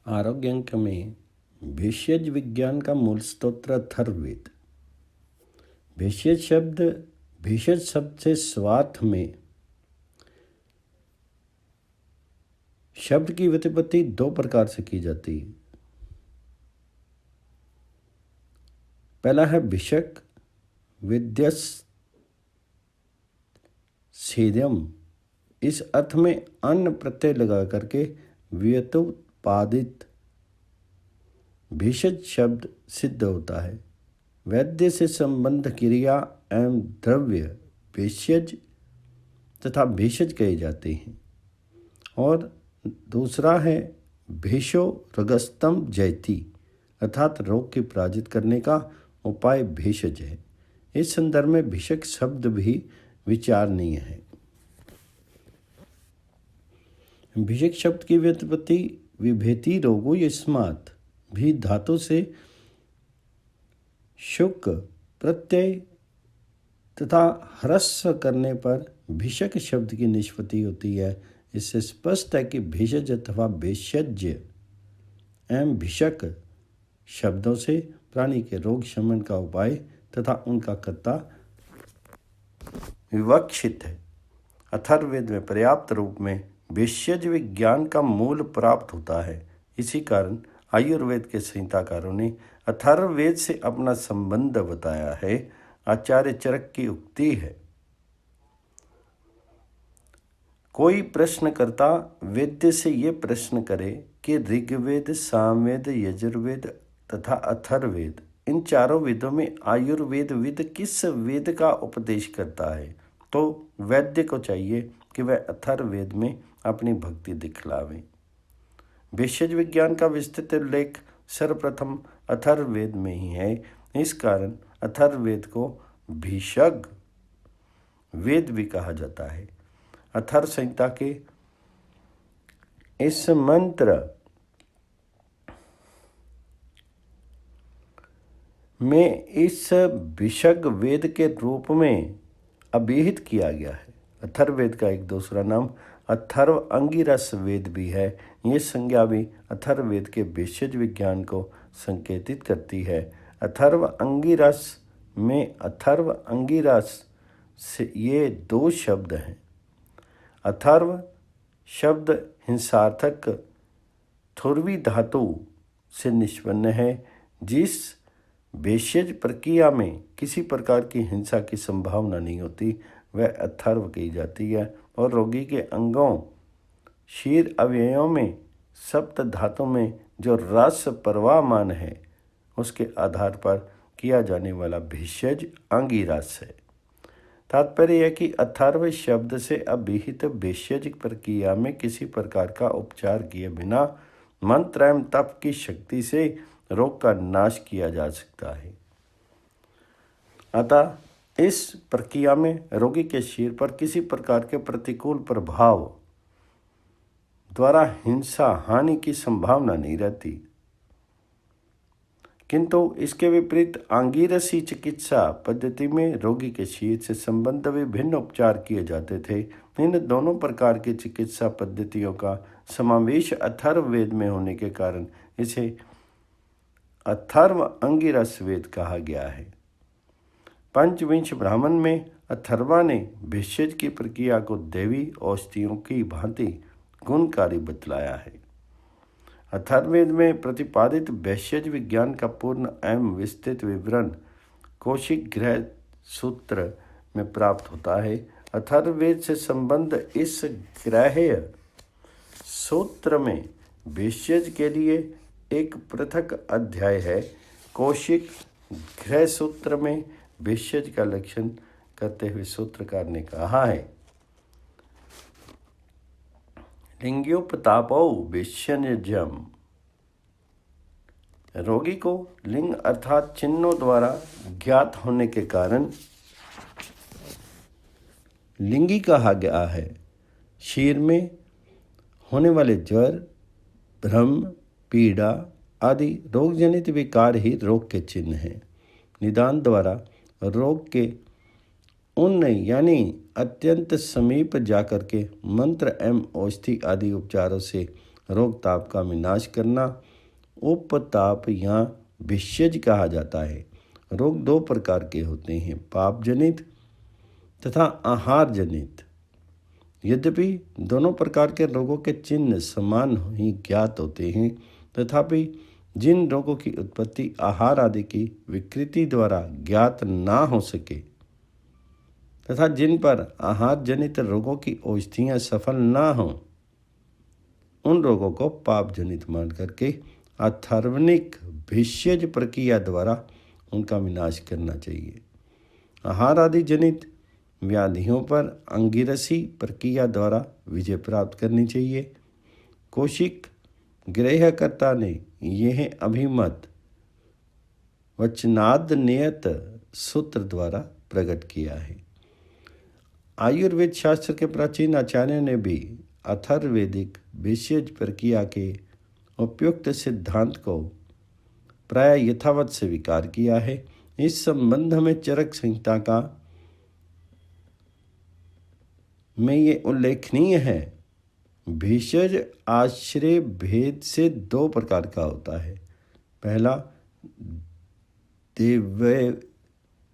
आरोग्य अंक में भेषज विज्ञान का मूल स्तोत्र अथर्ववेद। भेषज शब्द से स्वार्थ में शब्द की व्युत्पत्ति दो प्रकार से की जाती है। पहला है भिषक विद्यस सेद्यम, इस अर्थ में अन्न प्रत्यय लगा करके व्युत्पादित भेषज शब्द सिद्ध होता है। वैद्य से संबंध क्रिया एवं द्रव्य भेषज तथा भेषज कहे जाते हैं। और दूसरा है भेषो रगस्तम जयति, अर्थात रोग के पराजित करने का उपाय भेषज है। इस संदर्भ में भिषक शब्द भी विचारणीय है। भिषक शब्द की व्युत्पत्ति विभेति रोगो यस्मात् भी धातु से शुक प्रत्यय तथा ह्रस्व करने पर भिषक शब्द की निष्पत्ति होती है। इससे स्पष्ट है कि भेषज अथवा भेषज्य एवं भिषक शब्दों से प्राणी के रोग शमन का उपाय तथा उनका कर्ता विवक्षित है। अथर्ववेद में पर्याप्त रूप में भेषज विज्ञान का मूल प्राप्त होता है। इसी कारण आयुर्वेद के संहिताकारों ने अथर्ववेद से अपना संबंध बताया है। आचार्य चरक की उक्ति है, कोई प्रश्नकर्ता वेद्य से ये प्रश्न करे कि ऋग्वेद, सामवेद, यजुर्वेद तथा अथर्ववेद, इन चारों वेदों में आयुर्वेद विद किस वेद का उपदेश करता है, तो वैद्य को चाहिए कि वह अथर्ववेद में अपनी भक्ति दिखलावे। भेषज विज्ञान का विस्तृत उल्लेख सर्वप्रथम अथर्ववेद में ही है। इस कारण अथर्ववेद को भिषग वेद भी कहा जाता है। अथर्व संहिता के इस मंत्र में इस भिषग वेद के रूप में अभिहित किया गया है। अथर्ववेद का एक दूसरा नाम अथर्व अंगिरस वेद भी है। ये संज्ञा भी अथर्ववेद के भेषज विज्ञान को संकेतित करती है। अथर्व अंगिरस में अथर्व अंगिरस से ये दो शब्द हैं। अथर्व शब्द हिंसार्थक थुर्वी धातु से निष्पन्न है। जिस भेषज प्रक्रिया में किसी प्रकार की हिंसा की संभावना नहीं होती, वह अथर्व कही जाती है। और रोगी के अंगों, शीर अवयवों में सप्त धातु में जो रस प्रवाहमान है, उसके आधार पर किया जाने वाला भेषज अंगिरस है। तात्पर्य है कि अथर्व शब्द से अभिहित भेषज प्रक्रिया में किसी प्रकार का उपचार किए बिना मंत्र एवं तप की शक्ति से रोग का नाश किया जा सकता है। अतः इस प्रक्रिया में रोगी के शरीर पर किसी प्रकार के प्रतिकूल प्रभाव द्वारा हिंसा हानि की संभावना नहीं रहती। किंतु इसके विपरीत आंगिरसी चिकित्सा पद्धति में रोगी के शरीर से संबंध विभिन्न उपचार किए जाते थे। इन दोनों प्रकार की चिकित्सा पद्धतियों का समावेश अथर्ववेद में होने के कारण इसे अथर्व अंगिरस वेद कहा गया है। पंचविंश ब्राह्मण में अथर्वा ने भेषज की प्रक्रिया को दैवी औषधियों की भांति गुणकारी बतलाया है। अथर्ववेद में प्रतिपादित भेषज विज्ञान का पूर्ण एवं विस्तृत विवरण कौशिक ग्रह सूत्र में प्राप्त होता है। अथर्ववेद से संबंध इस ग्रह सूत्र में भेषज के लिए एक पृथक अध्याय है। कौशिक ग्रह सूत्र में भेषज का लक्षण करते हुए सूत्रकार ने कहा है, लिंग्योपतापो भेषजम, रोगी को लिंग अर्थात चिन्हों द्वारा ज्ञात होने के कारण लिंगी कहा गया है। शरीर में होने वाले ज्वर, भ्रम, पीड़ा आदि रोगजनित विकार ही रोग के चिन्ह हैं। निदान द्वारा रोग के उन यानी अत्यंत समीप जाकर के मंत्र एवं औषधि आदि उपचारों से रोग ताप का विनाश करना उपताप या भिषज कहा जाता है। रोग दो प्रकार के होते हैं, पाप जनित तथा आहार जनित। यद्यपि दोनों प्रकार के रोगों के चिन्ह समान ही ज्ञात होते हैं, तथापि जिन रोगों की उत्पत्ति आहार आदि की विकृति द्वारा ज्ञात ना हो सके तथा जिन पर आहार जनित रोगों की औषधियाँ सफल ना हों, उन रोगों को पाप जनित मान करके अथर्वणिक भिषज प्रक्रिया द्वारा उनका विनाश करना चाहिए। आहार आदि जनित व्याधियों पर अंगिरसी प्रक्रिया द्वारा विजय प्राप्त करनी चाहिए। कौशिक ग्रहकर्ता ने यह अभिमत वचनाद नियत सूत्र द्वारा प्रकट किया है। आयुर्वेद शास्त्र के प्राचीन आचार्यों ने भी अथर्ववेदिक भिषज प्रक्रिया के उपयुक्त सिद्धांत को प्राय यथावत स्वीकार किया है। इस संबंध में चरक संहिता का में ये उल्लेखनीय है, भिषज आश्रय भेद से दो प्रकार का होता है। पहला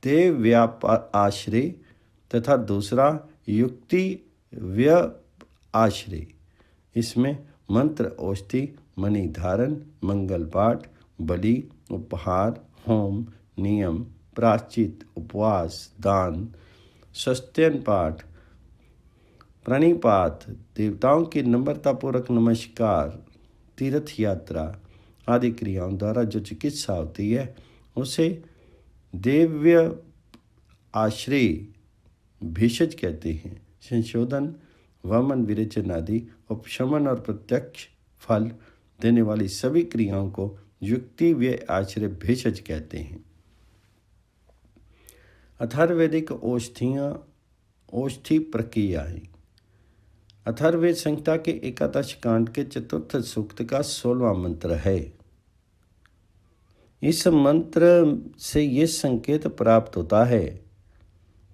देव्याप आश्रय तथा दूसरा युक्ति व्य आश्रय। इसमें मंत्र, औषधि, मणि धारण, मंगल पाठ, बलि, उपहार, होम, नियम, प्रायश्चित, उपवास, दान, सस्त्यन पाठ, प्रणिपात, देवताओं की नम्रतापूर्वक नमस्कार, तीर्थ यात्रा आदि क्रियाओं द्वारा जो चिकित्सा होती है उसे देव्य आश्रय भिषज कहते हैं। संशोधन, वमन, विरेचन आदि उपशमन और प्रत्यक्ष फल देने वाली सभी क्रियाओं को युक्ति व आश्रय भिषज कहते हैं। अथर्ववेदिक औषधि प्रक्रियाएं। अथर्ववेद संहिता के एकादश कांड के चतुर्थ सूक्त का 16वां मंत्र है। इस मंत्र से ये संकेत प्राप्त होता है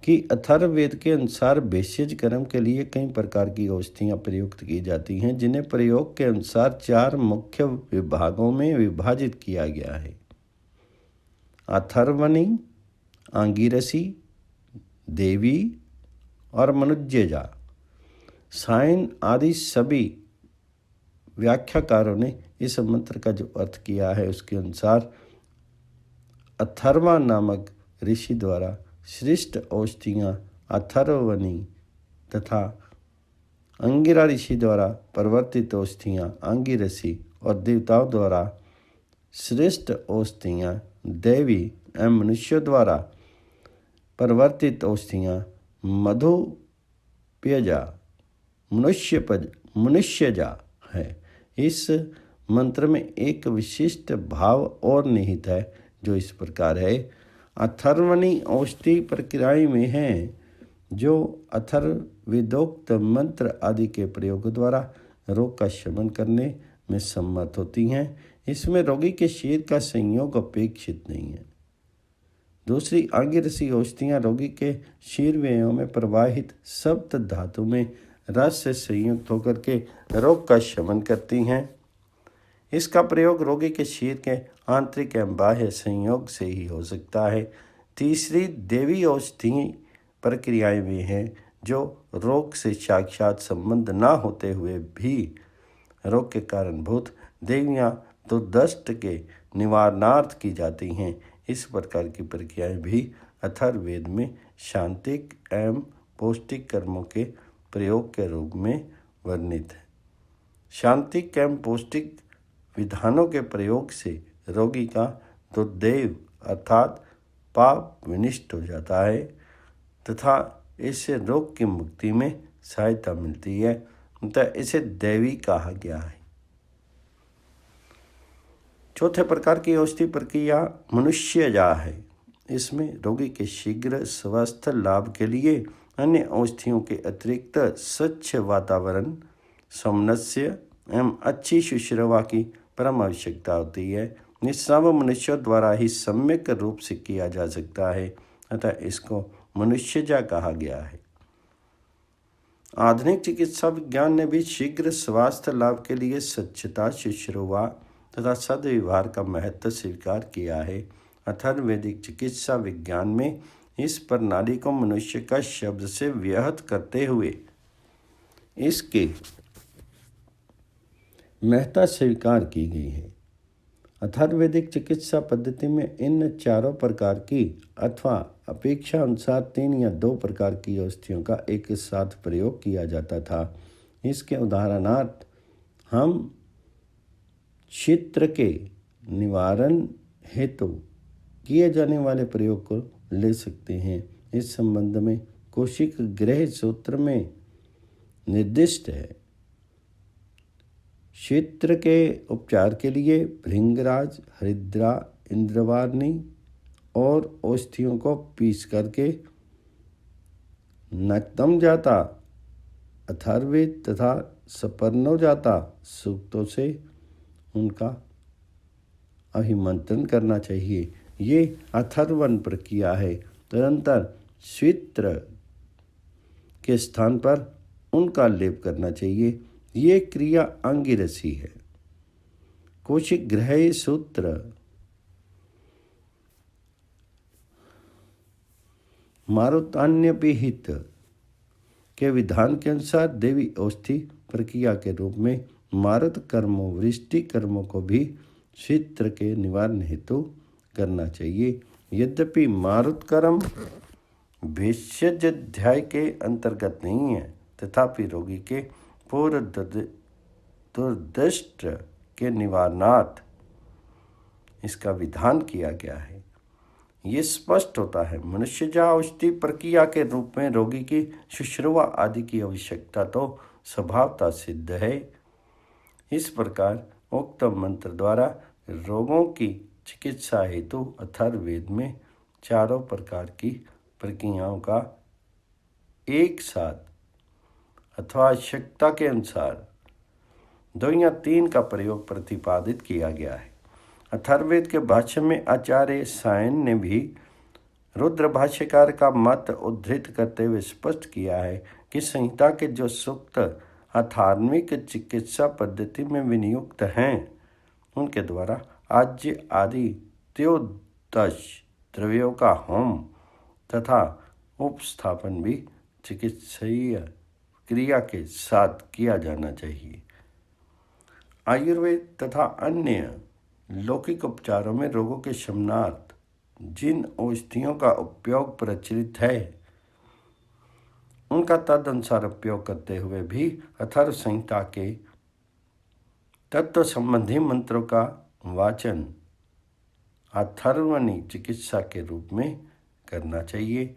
कि अथर्ववेद के अनुसार भेषज कर्म के लिए कई प्रकार की औषधियाँ प्रयुक्त की जाती हैं, जिन्हें प्रयोग के अनुसार 4 मुख्य विभागों में विभाजित किया गया है। अथर्वणी, आंगिरसी, देवी और मनुज्यजा। साइन आदि सभी व्याख्याकारों ने इस मंत्र का जो अर्थ किया है उसके अनुसार अथर्वा नामक ऋषि द्वारा श्रेष्ठ औषधियाँ अथर्वणी तथा अंगिरा ऋषि द्वारा प्रवर्तित औषधियाँ अंगिरसी और देवताओं द्वारा श्रेष्ठ औषधियाँ देवी एवं मनुष्यों द्वारा प्रवर्तित औषधियाँ मधुपेयजा मनुष्यजा है। इस मंत्र में एक विशिष्ट भाव और निहित है जो इस प्रकार है। अथर्वणी औषधि प्रक्रियाएं में हैं जो अथर्ववेदोक्त मंत्र आदि के प्रयोग द्वारा रोग का शमन करने में सम्मत होती हैं। इसमें रोगी के शरीर का संयोग अपेक्षित नहीं है। दूसरी आंगिरसी औषधियाँ रोगी के शीरव्ययों में प्रवाहित सप्त धातु में रस से संयुक्त होकर के रोग का शमन करती हैं। इसका प्रयोग रोगी के शरीर के आंतरिक एवं बाह्य संयोग से ही हो सकता है। तीसरी देवी औषधि प्रक्रियाएं भी हैं जो रोग से साक्षात संबंध ना होते हुए भी रोग के कारणभूत देवियाँ दुर्दष्ट के निवारणार्थ की जाती हैं। इस प्रकार की प्रक्रियाएं भी अथर्ववेद में शांतिक एवं पौष्टिक कर्मों के प्रयोग के रूप में वर्णित है। शांतिक एवं पौष्टिक विधानों के प्रयोग से रोगी का दुर्दैव अर्थात पाप विनिष्ट हो जाता है तथा इससे रोग की मुक्ति में सहायता मिलती है, अतः इसे दैवी कहा गया है। चौथे प्रकार की औषधि प्रक्रिया मनुष्यजा है। इसमें रोगी के शीघ्र स्वास्थ्य लाभ के लिए अन्य औषधियों के अतिरिक्त स्वच्छ वातावरण, सामंजस्य एवं अच्छी शुश्रूषा की परम आवश्यकता होती है। ये सब मनुष्यों द्वारा ही सम्यक रूप से किया जा सकता है, अतः इसको मनुष्यजा कहा गया है। आधुनिक चिकित्सा विज्ञान ने भी शीघ्र स्वास्थ्य लाभ के लिए स्वच्छता, शुश्रूषा तथा सद्व्यवहार का महत्व स्वीकार किया है। अथर्ववैदिक चिकित्सा विज्ञान में इस प्रणाली को मनुष्य का शब्द से व्याहत करते हुए इसके महत्ता स्वीकार की गई है। अथर्ववैदिक चिकित्सा पद्धति में इन चारों प्रकार की अथवा अपेक्षा अनुसार 3 या 2 प्रकार की औषधियों का एक साथ प्रयोग किया जाता था। इसके उदाहरणार्थ हम क्षेत्र के निवारण हेतु किए जाने वाले प्रयोग को ले सकते हैं। इस संबंध में कौशिक गृह सूत्र में निर्दिष्ट है। क्षेत्र के उपचार के लिए भृंगराज, हरिद्रा, इंद्रवारणी और औषधियों को पीस करके नक्तमजाता, अथर्ववेद तथा सपर्णोजाता सूक्तों से उनका अभिमंत्रण करना चाहिए। ये अथर्वन प्रक्रिया है। तदनंतर क्षेत्र के स्थान पर उनका लेप करना चाहिए। ये क्रिया अंगिरसी है। कौशिक गृह सूत्र मारुतान्य विहित के विधान के अनुसार देवी औषधि प्रक्रिया के रूप में मारुत कर्मों, वृष्टि कर्मों को भी क्षेत्र के निवारण हेतु करना चाहिए। यद्यपि मारुत कर्म भेषज अध्याय के अंतर्गत नहीं है, तथापि रोगी के पूर्व दुर्दृष्ट के निवारणार्थ इसका विधान किया गया है। ये स्पष्ट होता है मनुष्यजा औषधि प्रक्रिया के रूप में रोगी की शुश्रूषा आदि की आवश्यकता तो स्वभावतः सिद्ध है। इस प्रकार उक्त मंत्र द्वारा रोगों की चिकित्सा हेतु अथर्ववेद में चारों प्रकार की प्रक्रियाओं का एक साथ अथवा आवश्यकता के अनुसार 2 या 3 का प्रयोग प्रतिपादित किया गया है। अथर्ववेद के भाष्य में आचार्य सायन ने भी रुद्र भाष्यकार का मत उद्धृत करते हुए स्पष्ट किया है कि संहिता के जो सूक्त अथार्मिक चिकित्सा पद्धति में विनियुक्त हैं उनके द्वारा आज्य आदि त्रयोदश द्रव्यों का होम तथा उपस्थापन भी चिकित्सीय क्रिया के साथ किया जाना चाहिए। आयुर्वेद तथा अन्य लौकिक उपचारों में रोगों के शमनार्थ जिन औषधियों का उपयोग प्रचलित है उनका तदनुसार उपयोग करते हुए भी अथर्व संहिता के तत्व संबंधी मंत्रों का वाचन अथर्वणी चिकित्सा के रूप में करना चाहिए।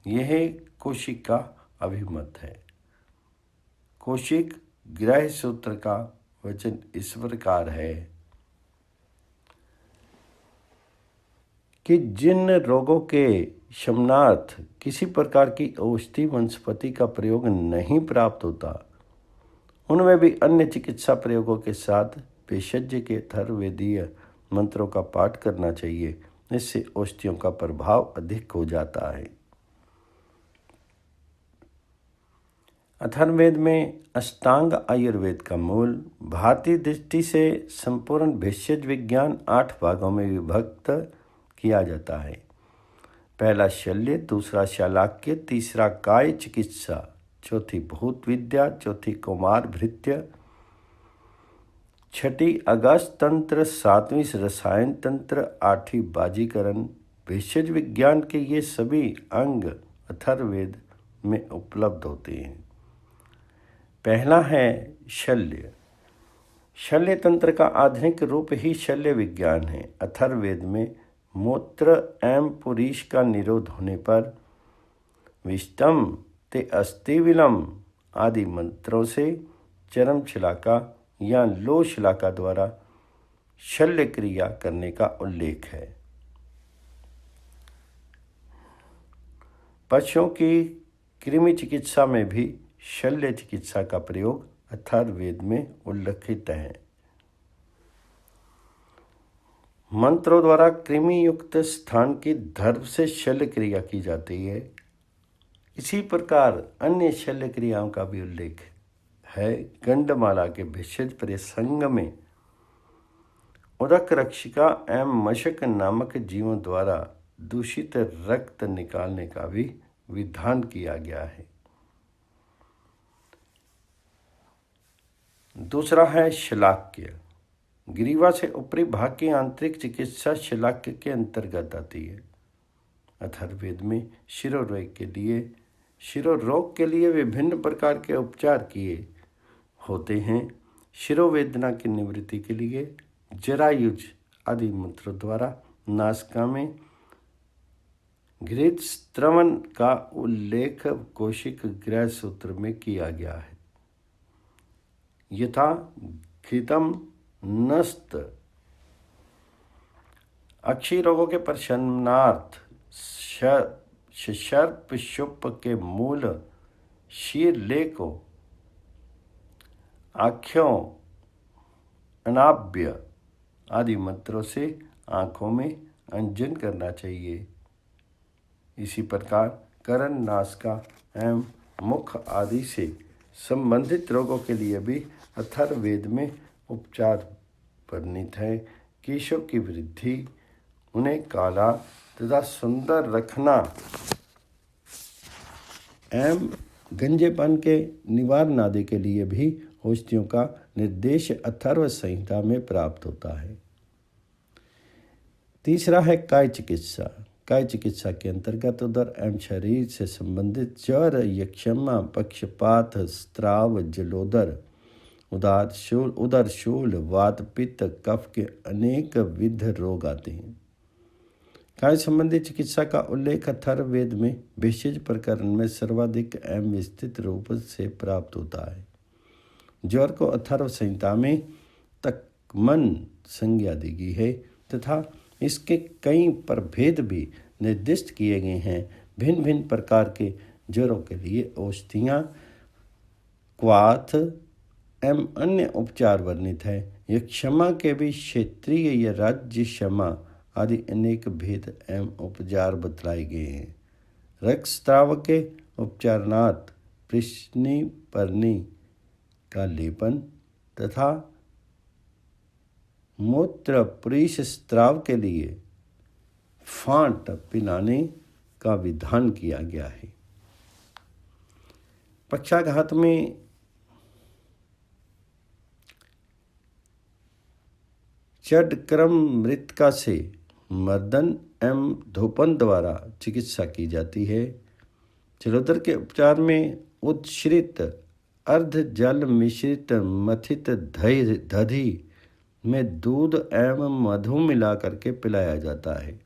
यह कौशिक का अभिमत है। कौशिक गृह सूत्र का वचन इस प्रकार है कि जिन रोगों के शमनार्थ किसी प्रकार की औषधि वनस्पति का प्रयोग नहीं प्राप्त होता उनमें भी अन्य चिकित्सा प्रयोगों के साथ भेषज के अथर्ववेदीय मंत्रों का पाठ करना चाहिए। इससे औषधियों का प्रभाव अधिक हो जाता है। अथर्ववेद में अष्टांग आयुर्वेद का मूल भारतीय दृष्टि से संपूर्ण भेषज विज्ञान 8 भागों में विभक्त किया जाता है। पहला शल्य, दूसरा शालाक्य, तीसरा काय चिकित्सा, चौथी भूत विद्या, चौथी कौमार भृत्य, छठी अगस्त तंत्र, 7वीं रसायन तंत्र, 8वीं बाजीकरण। भेषज विज्ञान के ये सभी अंग अथर्ववेद में उपलब्ध होते हैं। पहला है शल्य। शल्य तंत्र का आधुनिक रूप ही शल्य विज्ञान है। अथर्ववेद में मूत्र एवं पुरीष का निरोध होने पर विष्टम ते अस्थिविलम आदि मंत्रों से चरम शिलाका या लो शिलाका द्वारा शल्य क्रिया करने का उल्लेख है। पशुओं की कृमि चिकित्सा में भी शल्य चिकित्सा का प्रयोग अथर्ववेद में उल्लिखित है। मंत्रों द्वारा कृमि युक्त स्थान की धर्म से शल्य क्रिया की जाती है। इसी प्रकार अन्य शल्य क्रियाओं का भी उल्लेख है। गंडमाला के भेषज प्रसंग में उदक रक्षिका एवं मशक नामक जीवों द्वारा दूषित रक्त निकालने का भी विधान किया गया है। दूसरा है शलाक्य। ग्रीवा से ऊपरी भाग की आंतरिक चिकित्सा शलाक्य के अंतर्गत आती है। अथर्ववेद में शिरोरोग के लिए विभिन्न प्रकार के उपचार किए होते हैं। शिरोवेदना की निवृत्ति के लिए जरायुज आदि मंत्रों द्वारा नासिका में घृत स्त्रवन का उल्लेख कौशिक गृह सूत्र में किया गया है। यथा घृतम नस्त। अक्षय रोगों के प्रशमनार्थ सर्प शुप के मूल शीरले को आँखों अनाभ्य आदि मंत्रों से आँखों में अंजन करना चाहिए। इसी प्रकार कर्ण, नासिका एवं मुख आदि से संबंधित रोगों के लिए भी अथर्ववेद में उपचार वर्णित है। केशों की वृद्धि, उन्हें काला तथा सुंदर रखना एवं गंजेपन के निवारण आदि के लिए भी औषधियों का निर्देश अथर्व संहिता में प्राप्त होता है। तीसरा है काय चिकित्सा। काय चिकित्सा के अंतर्गत उदर एवं शरीर से संबंधित ज्वर, यक्षमा, पक्षपात, स्त्राव, जलोदर, उदर शूल, वात, पित्त, कफ के अनेक विध रोग आते हैं। काय संबंधी चिकित्सा का उल्लेख अथर्ववेद में भेषज प्रकरण में सर्वाधिक एवं विस्तृत रूप से प्राप्त होता है। ज्वर को अथर्व संहिता में तकमन संज्ञा दी गई है तथा इसके कई प्रभेद भी निर्दिष्ट किए गए हैं। भिन्न भिन्न प्रकार के ज्वरों के लिए औषधियाँ, क्वाथ एवं अन्य उपचार वर्णित है। यह क्षमा के भी क्षेत्रीय या राज्य क्षमा आदि अनेक भेद एवं उपचार बतलाए गए हैं। रक्तस्राव के उपचारनार्थ पृष्णी पर्णी का लेपन तथा मूत्र पुरीष स्त्राव के लिए फांट पिलाने का विधान किया गया है। पक्षाघात में चढ़क्रम मृतिका से मर्दन एवं धूपन द्वारा चिकित्सा की जाती है। जलोदर के उपचार में उच्छ्रित अर्ध जल मिश्रित मथित दधी में दूध एवं मधु मिला करके पिलाया जाता है।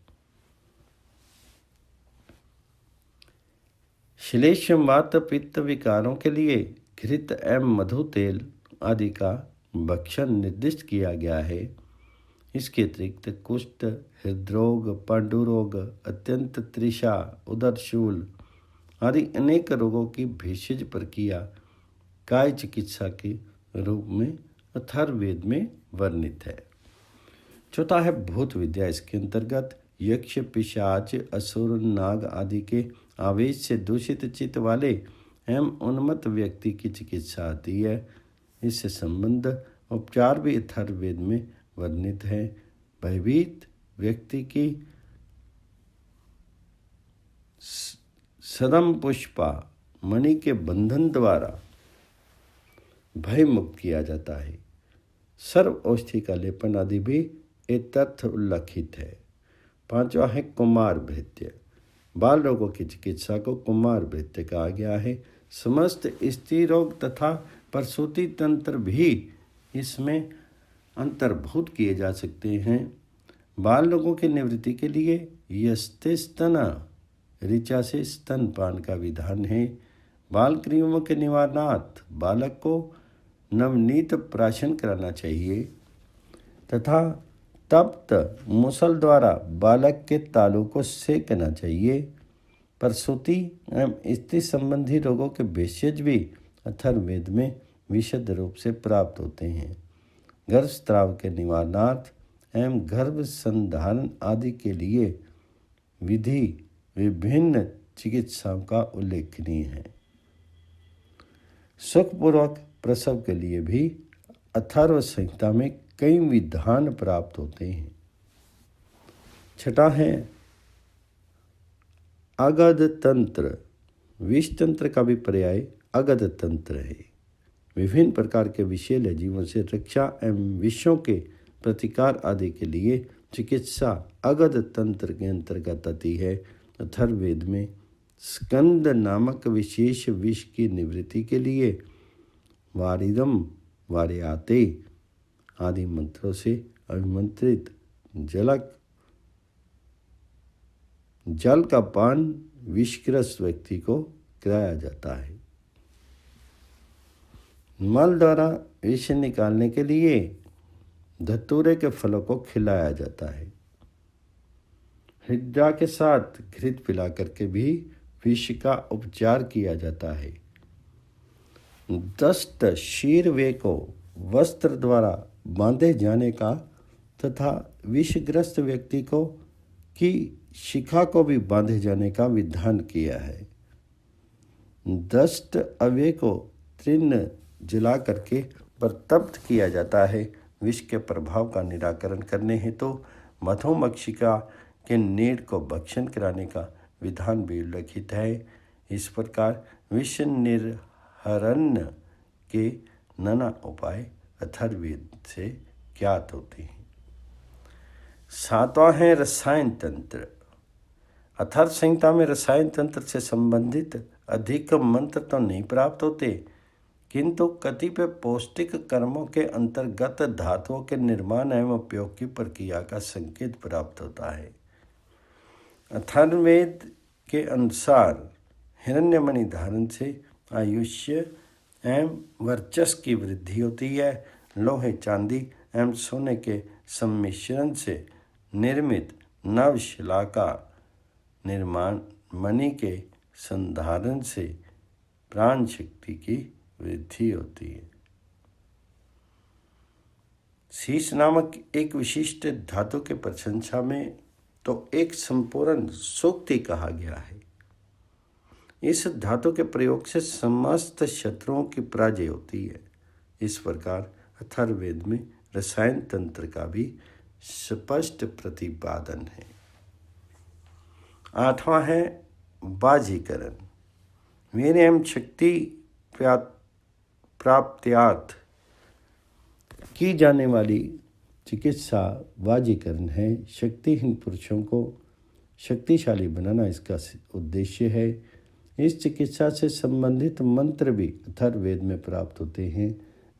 श्लेष्म, वात, पित्त विकारों के लिए घृत एवं मधु तेल आदि का भक्षण निर्दिष्ट किया गया है। इसके अतिरिक्त कुष्ठ, हृदरोग, पांडुरोग, अत्यंत तृषा, उदरशूल आदि अनेक रोगों की भेषज प्रक्रिया काय चिकित्सा के रूप में अथर्ववेद में वर्णित है। चौथा है भूत विद्या। इसके अंतर्गत यक्ष, पिशाच, असुर, नाग आदि के आवेश से दूषित चित्त वाले एवं उन्मत्त व्यक्ति की चिकित्सा आती है। इससे संबंध उपचार भी अथर्ववेद में वर्णित है। भयभीत व्यक्ति की सदम पुष्पा मणि के बंधन द्वारा भय मुक्त किया जाता है। सर्व औषधि का लेपन आदि भी एक तथ्य उल्लेखित है। पांचवा है कुमार भृत्य। बाल रोगों की चिकित्सा को कुमार भृत्य कहा गया है। समस्त स्त्री रोग तथा प्रसूति तंत्र भी इसमें अंतर्भूत किए जा सकते हैं। बाल रोगों की निवृत्ति के लिए यस्ते स्तना ऋचा से स्तनपान का विधान है। बाल क्रियाओं के निवारणार्थ बालक को नवनीत प्राशन कराना चाहिए तथा तप्त मुसल द्वारा बालक के तालू को सेकना चाहिए। प्रसूति एवं स्त्री संबंधी रोगों के भेषज भी अथर्ववेद में विशद रूप से प्राप्त होते हैं। गर्भस्राव के निवारणार्थ एवं गर्भ संधारण आदि के लिए विधि विभिन्न चिकित्साओं का उल्लेखनीय है। सुखपूर्वक प्रसव के लिए भी अथर्व संहिता में कई विधान प्राप्त होते हैं। छठा है अगध तंत्र। विष तंत्र का भी पर्याय अगध तंत्र है। विभिन्न प्रकार के विषैले जीवों से रक्षा एवं विषयों के प्रतिकार आदि के लिए चिकित्सा अगध तंत्र के अंतर्गत आती है। अथर्ववेद में स्कंद नामक विशेष विष की निवृत्ति के लिए वारिदम वार्याते आदि मंत्रों से अभिमंत्रित जल का पान विषग्रस्त व्यक्ति को कराया जाता है। मल द्वारा विष निकालने के लिए धतूरे के फलों को खिलाया जाता है। हृदय के साथ घृत पिला करके भी विष का उपचार किया जाता है। दस्त शीरवे को वस्त्र द्वारा बांधे जाने का तथा विषग्रस्त व्यक्ति को की शिखा को भी बांधे जाने का विधान किया है। दस्त अव्यय को तृण जला करके प्रतप्त किया जाता है। विष के प्रभाव का निराकरण करने हेतु तो मधुमक्षिका के नीड़ को भक्षण कराने का विधान भी उल्लिखित है। इस प्रकार विष निर्हरण के नाना उपाय अथर्ववेद से ज्ञात होते हैं। सातवां है रसायन तंत्र। अथर्व संहिता में रसायन तंत्र से संबंधित अधिक मंत्र तो नहीं प्राप्त होते, किंतु कतिपय पौष्टिक कर्मों के अंतर्गत धातुओं के निर्माण एवं उपयोग की प्रक्रिया का संकेत प्राप्त होता है। अथर्ववेद के अनुसार हिरण्यमणि धारण से आयुष्य एवं वर्चस्व की वृद्धि होती है। लोहे चांदी एवं सोने के सम्मिश्रण से निर्मित नवशिला का निर्माण मणि के संधारण से प्राण शक्ति की वृद्धि होती है। शीश नामक एक विशिष्ट धातु के प्रशंसा में तो एक संपूर्ण सूक्ति कहा गया है। इस धातु के प्रयोग से समस्त शत्रुओं की पराजय होती है। इस प्रकार अथर्ववेद में रसायन तंत्र का भी स्पष्ट प्रतिपादन है। आठवां है बाजीकरण। वीर एवं शक्ति प्राप्त्यार्थ की जाने वाली चिकित्सा बाजीकरण है। शक्तिहीन पुरुषों को शक्तिशाली बनाना इसका उद्देश्य है। इस चिकित्सा से संबंधित मंत्र भी अथर्ववेद में प्राप्त होते हैं।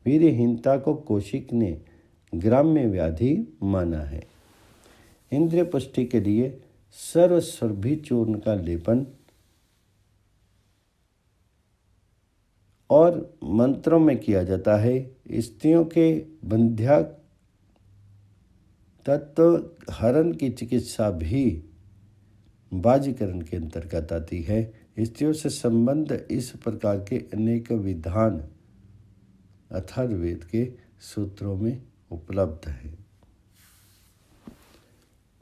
वीर्यहीनता को कौशिक ने ग्राम्य व्याधि माना है। इंद्रिय पुष्टि के लिए सर्वसुरभि चूर्ण का लेपन और मंत्रों में किया जाता है। स्त्रियों के बंध्या तत्व हरण की चिकित्सा भी बाजीकरण के अंतर्गत आती है। स्त्रियों से संबंध इस प्रकार के अनेक विधान अथर्ववेद के सूत्रों में उपलब्ध है।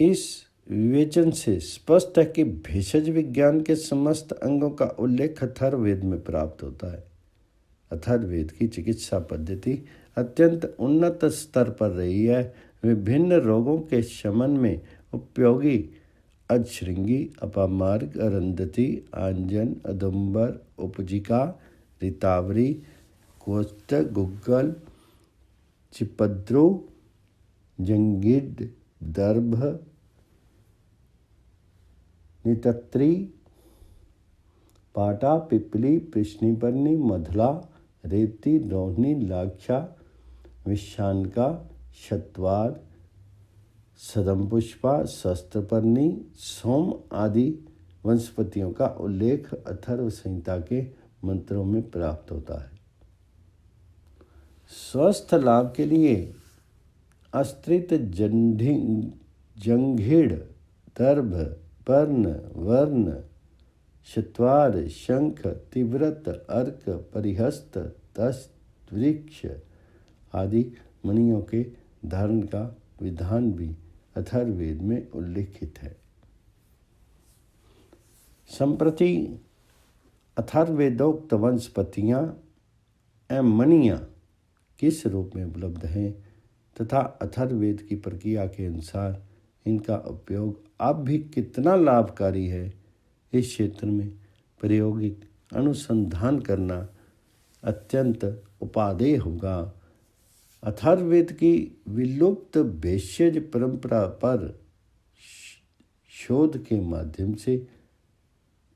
इस विवेचन से स्पष्ट है कि भेषज विज्ञान के समस्त अंगों का उल्लेख अथर्ववेद में प्राप्त होता है। अथर्ववेद की चिकित्सा पद्धति अत्यंत उन्नत स्तर पर रही है। विभिन्न रोगों के शमन में उपयोगी अधश्रृंगी, अपामार्ग, अरुंधति, आंजन, अदुम्बर, उपजिका, ऋतावरी, कोष्ठ, गुग्गल, चिपद्रु, जंगिड, दर्भ, नितत्री, पाटा, पिपली, कृष्णिपर्णी, मधुला, रेवती, रोहिणी, लाक्षा, विशानका, शतवार, सदमपुष्पा, शस्त्रपर्णी, सोम आदि वनस्पतियों का उल्लेख अथर्व संहिता के मंत्रों में प्राप्त होता है। स्वस्थ लाभ के लिए अस्त्रित, जंघिड़, दर्भ, पर्ण, वर्ण, शतवार, शंख, तिव्रत, अर्क, परिहस्त, दस्त, वृक्ष आदि मणियों के धारण का विधान भी अथर्ववेद में उल्लिखित है। संप्रति अथर्ववेदोक्त वनस्पतियाँ एवं मणियाँ किस रूप में उपलब्ध हैं तथा अथर्ववेद की प्रक्रिया के अनुसार इनका उपयोग अब भी कितना लाभकारी है, इस क्षेत्र में प्रायोगिक अनुसंधान करना अत्यंत उपादेय होगा। अथर्ववेद की विलुप्त भेषज परंपरा पर शोध के माध्यम से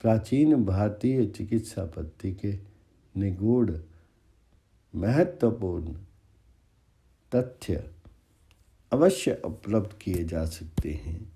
प्राचीन भारतीय चिकित्सा पद्धति के निगूढ़ महत्वपूर्ण तथ्य अवश्य उपलब्ध किए जा सकते हैं।